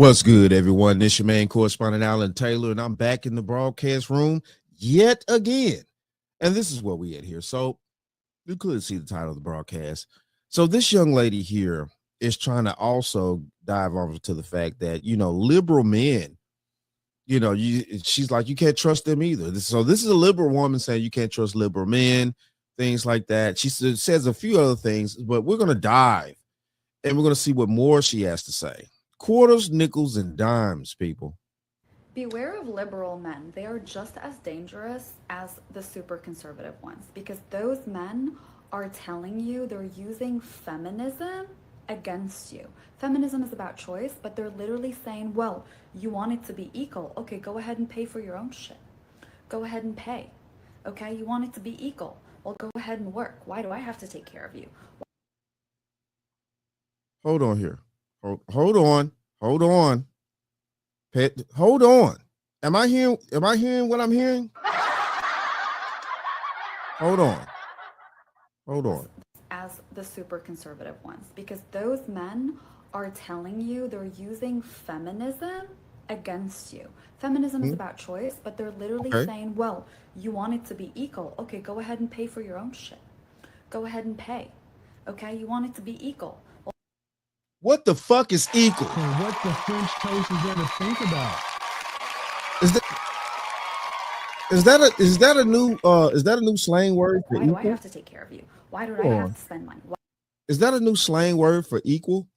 What's good, everyone? This your main correspondent, Alan Taylor, and I'm back in the broadcast room yet again. And this is what we at here. So you could see the title of the broadcast. So this young lady here is trying to also dive over to the fact that, liberal men, she's like, you can't trust them either. So this is a liberal woman saying you can't trust liberal men, things like that. She says a few other things, but we're going to dive and we're going to see what more she has to say. Quarters, nickels, and dimes, people. Beware of liberal men. They are just as dangerous as the super conservative ones because those men are telling you they're using feminism against you. Feminism is about choice, but they're literally saying, well, you want it to be equal. Okay, go ahead and pay for your own shit. Go ahead and pay. Okay, you want it to be equal. Well, go ahead and work. Why do I have to take care of you? Hold on here. Hold on. Hold on. Hold on. Am I hearing what I'm hearing? Hold on. Hold on. As the super conservative ones because those men are telling you they're using feminism against you. Feminism is about choice, but they're literally saying, well, you want it to be equal. Okay, go ahead and pay for your own shit. Go ahead and pay. Okay, you want it to be equal. What the fuck is equal? So what the French toast is there to think about? Is that a new slang word for Why equal? do I have to take care of you? Why do I have to spend money? Is that a new slang word for equal?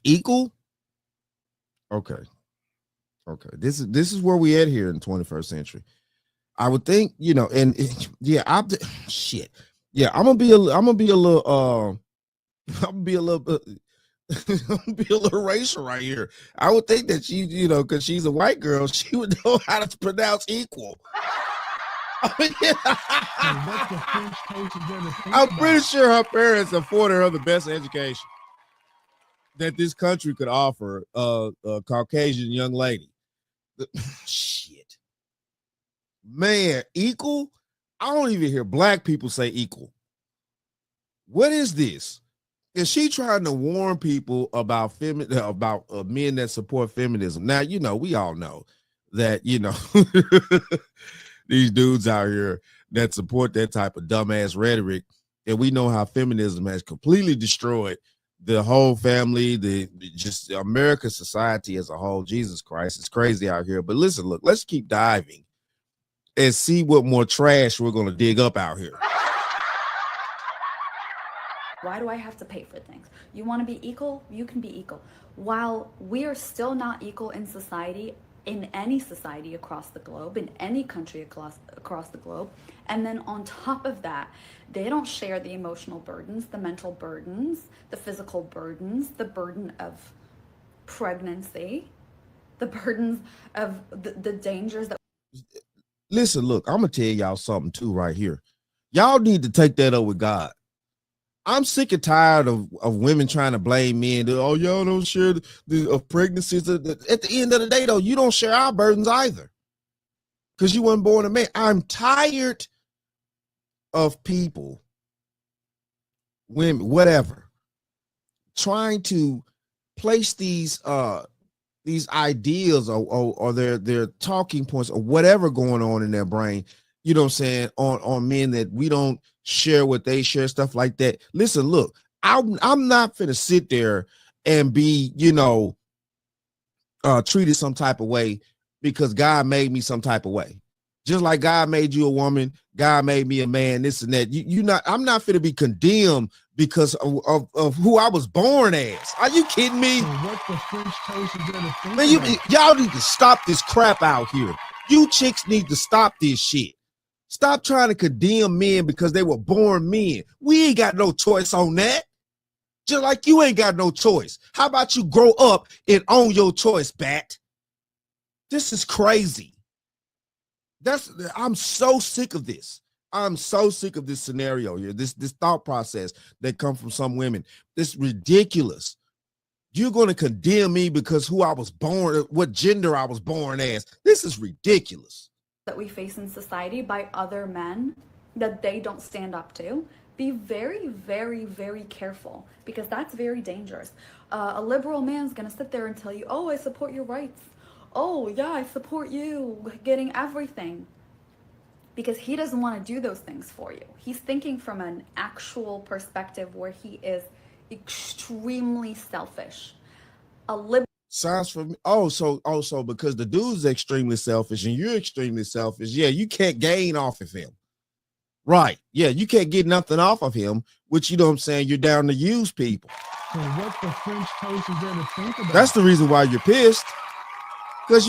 Equal? Okay. This is where we at here in the 21st century. I would think, shit. Yeah, I'm gonna be a little I'm gonna be a little racial right here. I would think that she, because she's a white girl, she would know how to pronounce equal. I'm pretty sure her parents afforded her the best education that this country could offer a Caucasian young lady. Shit. Man, equal? I don't even hear black people say equal. What is this? Is she trying to warn people about men that support feminism? Now, we all know that, these dudes out here that support that type of dumbass rhetoric, and we know how feminism has completely destroyed the whole family, just American society as a whole. Jesus Christ, it's crazy out here. But listen, look, let's keep diving and see what more trash we're going to dig up out here. Why do I have to pay for things? You want to be equal? You can be equal. While we are still not equal in society, in any society across the globe, in any country across the globe, and then on top of that, they don't share the emotional burdens, the mental burdens, the physical burdens, the burden of pregnancy, the burdens of the dangers that. Listen, look, I'm going to tell y'all something too right here. Y'all need to take that up with God. I'm sick and tired of women trying to blame men. Oh, y'all don't share the pregnancies. At the end of the day, though, you don't share our burdens either because you weren't born a man. I'm tired of people, women, whatever, trying to place these ideas or their talking points or whatever going on in their brain, you know what I'm saying, on men that we don't share what they share, stuff like that. Listen, look, I'm not finna sit there and be, treated some type of way because God made me some type of way. Just like God made you a woman, God made me a man, this and that. I'm not finna be condemned because of who I was born as. Are you kidding me? What the French toast is there to think Man, y'all need to stop this crap out here. You chicks need to stop this shit. Stop trying to condemn men because they were born men. We ain't got no choice on that. Just like you ain't got no choice. How about you grow up and own your choice, bat? This is crazy. I'm so sick of this. I'm so sick of this scenario here. This thought process that comes from some women. It's ridiculous. You're going to condemn me because who I was born, what gender I was born as. This is ridiculous. That we face in society by other men that they don't stand up to, Be very, very, very careful, because that's very dangerous. A liberal man's gonna sit there and tell you, oh, I support your rights. Oh, yeah, I support you getting everything. Because he doesn't want to do those things for you. He's thinking from an actual perspective where he is extremely selfish. A liberal Sounds from also because the dude's extremely selfish and you're extremely selfish. Yeah, you can't gain off of him. Right. Yeah, you can't get nothing off of him, which, you know what I'm saying, you're down to use people. So what the French toast is there to think about? That's the reason why you're pissed. Because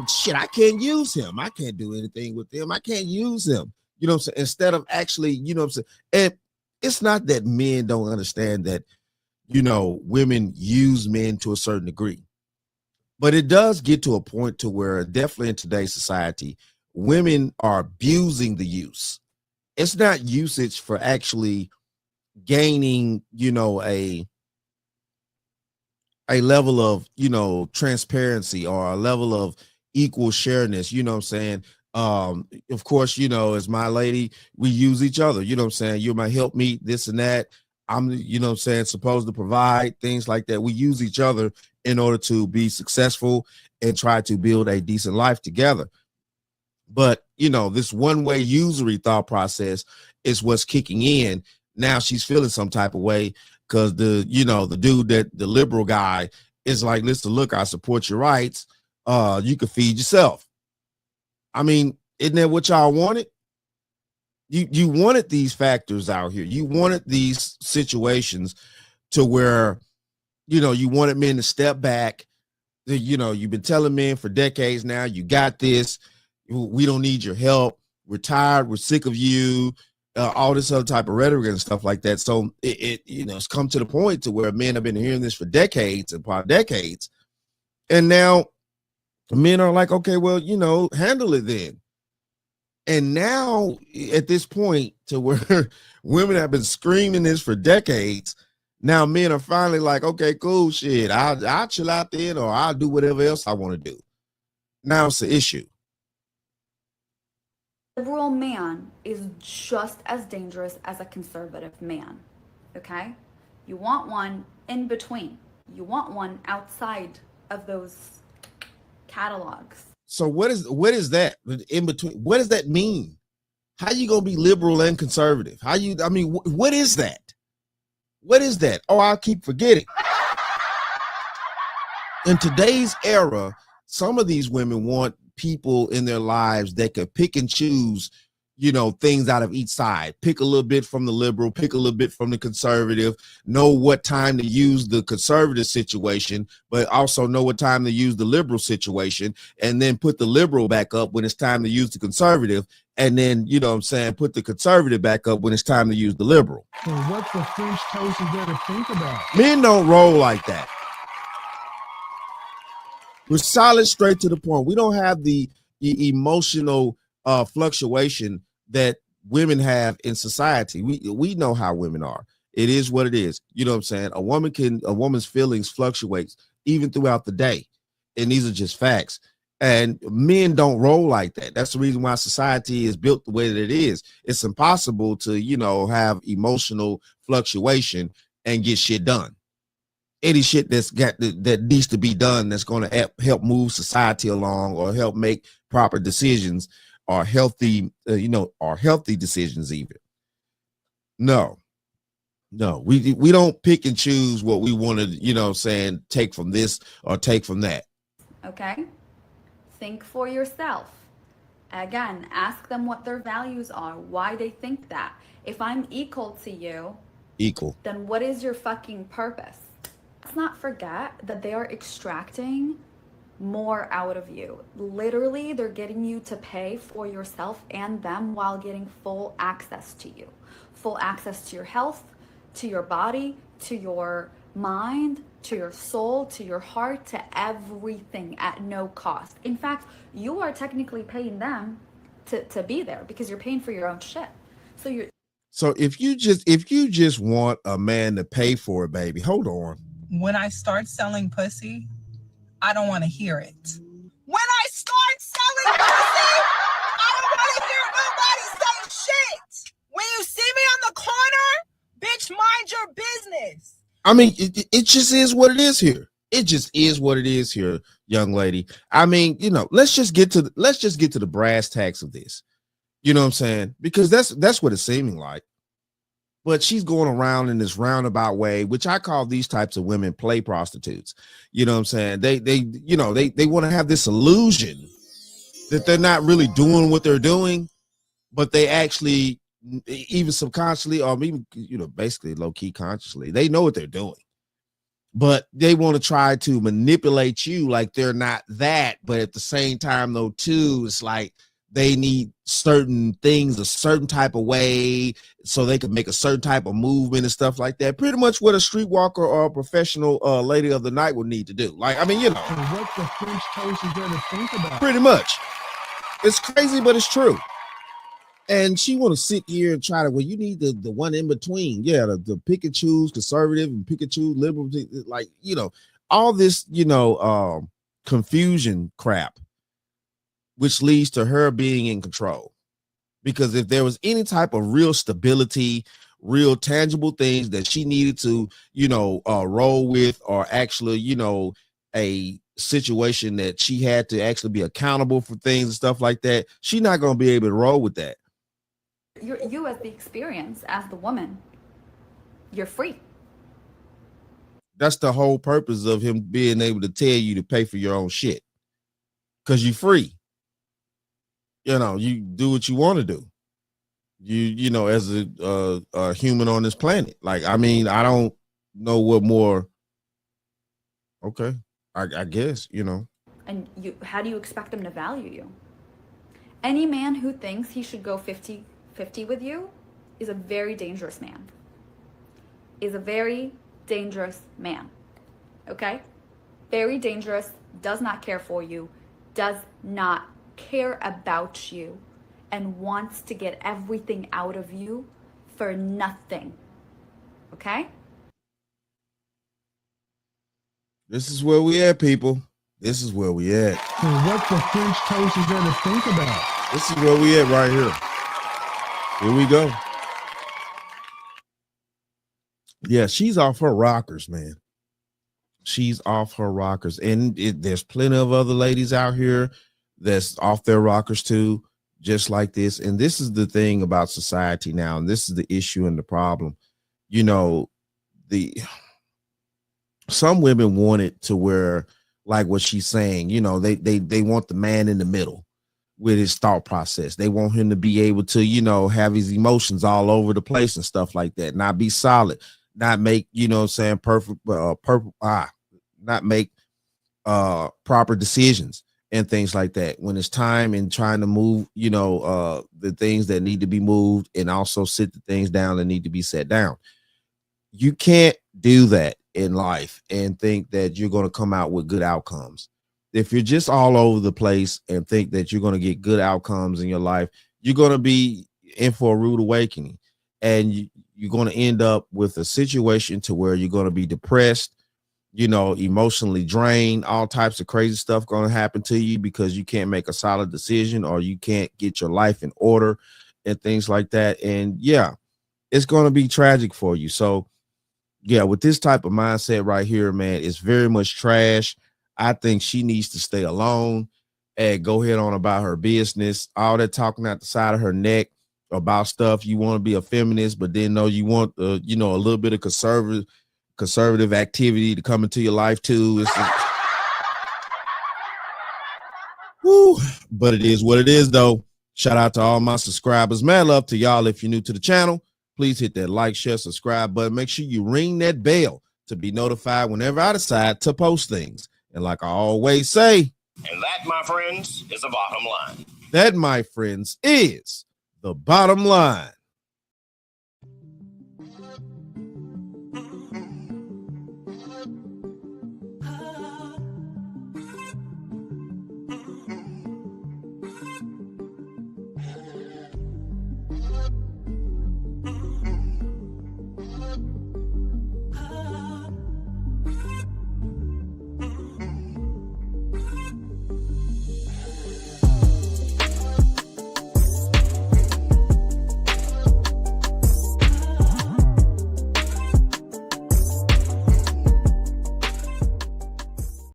shit, I can't use him. I can't do anything with him. I can't use him. You know what I'm saying? Instead of actually, you know what I'm saying? And it's not that men don't understand that, women use men to a certain degree. But it does get to a point to where definitely in today's society, women are abusing the use. It's not usage for actually gaining, a level of, transparency or a level of equal shareness, you know what I'm saying? Of course, as my lady, we use each other, you know what I'm saying? You're my helpmeet, this and that. I'm, what I'm saying, supposed to provide things like that. We use each other in order to be successful and try to build a decent life together. But, this one-way usury thought process is what's kicking in. Now she's feeling some type of way because the dude, that the liberal guy, is like, listen, look, I support your rights. You can feed yourself. I mean, isn't that what y'all wanted? You wanted these factors out here. You wanted these situations to where, you wanted men to step back. You've been telling men for decades now, you got this. We don't need your help. We're tired. We're sick of you. All this other type of rhetoric and stuff like that. So it's come to the point to where men have been hearing this for decades and probably decades. And now men are like, okay, well, handle it then. And now at this point to where women have been screaming this for decades, now men are finally like, okay, cool, shit, I'll chill out then, or I'll do whatever else I want to do. Now it's the issue. liberal man is just as dangerous as a conservative man, okay? You want one in between. You want one outside of those catalogs. So what is that in between? What does that mean? How you gonna be liberal and conservative? What is that? What is that? Oh, I'll keep forgetting. In today's era, some of these women want people in their lives that could pick and choose, things out of each side. Pick a little bit from the liberal, pick a little bit from the conservative, know what time to use the conservative situation, but also know what time to use the liberal situation, and then put the liberal back up when it's time to use the conservative, and then, put the conservative back up when it's time to use the liberal. So what the French toast is there to think about? Men don't roll like that. We're solid, straight to the point. We don't have the emotional fluctuation that women have in society. We know how women are. It is what it is. You know what I'm saying? A woman's feelings fluctuates even throughout the day. And these are just facts. And men don't roll like that. That's the reason why society is built the way that it is. It's impossible to, have emotional fluctuation and get shit done. Any shit that needs to be done that's going to help move society along or help make proper decisions or healthy, or healthy decisions even. No, we don't pick and choose what we want to, take from this or take from that. Okay? Think for yourself. Again, ask them what their values are, why they think that. If I'm equal to you, then what is your fucking purpose? Let's not forget that they are extracting more out of you. Literally, they're getting you to pay for yourself and them while getting full access to you. Full access to your health, to your body, to your mind, to your soul, to your heart, to everything at no cost. In fact, you are technically paying them to be there because you're paying for your own shit. So if you just want a man to pay for it, baby, hold on. When I start selling pussy, I don't want to hear it. When I start selling pussy, I don't want to hear nobody say shit. When you see me on the corner Bitch, mind your business. I mean, it just is what it is here. It just is what it is here, young lady. I mean, you know, let's just get to the brass tacks of this. You know what I'm saying? Because that's what it's seeming like. But she's going around in this roundabout way, which I call these types of women play prostitutes. You know what I'm saying? They want to have this illusion that they're not really doing what they're doing, but they actually, even subconsciously or even, you know, basically low key consciously, they know what they're doing. But they want to try to manipulate you like they're not that. But at the same time, though, too, it's like they need certain things a certain type of way so they can make a certain type of movement and stuff like that. Pretty much what a streetwalker or a professional lady of the night would need to do. Like, I mean, you know. And what the French toast is there to think about? Pretty much. It's crazy, but it's true. And she want to sit here and try to, well, you need the one in between. Yeah, the pick and choose conservative and pick and choose liberal. Like, you know, all this, you know, confusion crap, which leads to her being in control. Because if there was any type of real stability, real tangible things that she needed to, you know, roll with, or actually, you know, a situation that she had to actually be accountable for things and stuff like that, she's not going to be able to roll with that. You as the experience, as the woman, you're free. That's the whole purpose of him being able to tell you to pay for your own shit, because you're free. You know, you do what you want to do. You know, as a human on this planet. Like, I mean, I don't know what more. Okay, I guess, you know. And how do you expect them to value you? Any man who thinks he should go 50-50 with you is a very dangerous man. Is a very dangerous man. Okay? Very dangerous, does not care for you, does not care about you, and wants to get everything out of you for nothing. Okay? This is where we at, people. This is where we at. And what the French toast is there to think about? This is where we at right here. Here we go. Yeah, she's off her rockers, man. She's off her rockers. And there's plenty of other ladies out here that's off their rockers too, just like this. And this is the thing about society now, and this is the issue and the problem. You know, some women want it to where, like what she's saying, you know, they want the man in the middle with his thought process. They want him to be able to, you know, have his emotions all over the place and stuff like that, not be solid, not make, you know what I'm saying, not make proper decisions and things like that when it's time and trying to move, you know, the things that need to be moved, and also sit the things down that need to be set down. You can't do that in life and think that you're going to come out with good outcomes. If you're just all over the place and think that you're going to get good outcomes in your life, you're going to be in for a rude awakening, and you're going to end up with a situation to where you're going to be depressed, you know, emotionally drained, all types of crazy stuff going to happen to you because you can't make a solid decision, or you can't get your life in order and things like that. And yeah, it's going to be tragic for you. So yeah, with this type of mindset right here, man, it's very much trash. I think she needs to stay alone and go ahead on about her business. All that talking out the side of her neck about stuff. You want to be a feminist, but then no, you want you know, a little bit of conservative activity to come into your life too. It's woo, but it is what it is though. Shout out to all my subscribers. Mad love to y'all. If you're new to the channel, please hit that like, share, subscribe button. Make sure you ring that bell to be notified whenever I decide to post things. And like I always say, and that, my friends, is the bottom line. That, my friends, is the bottom line.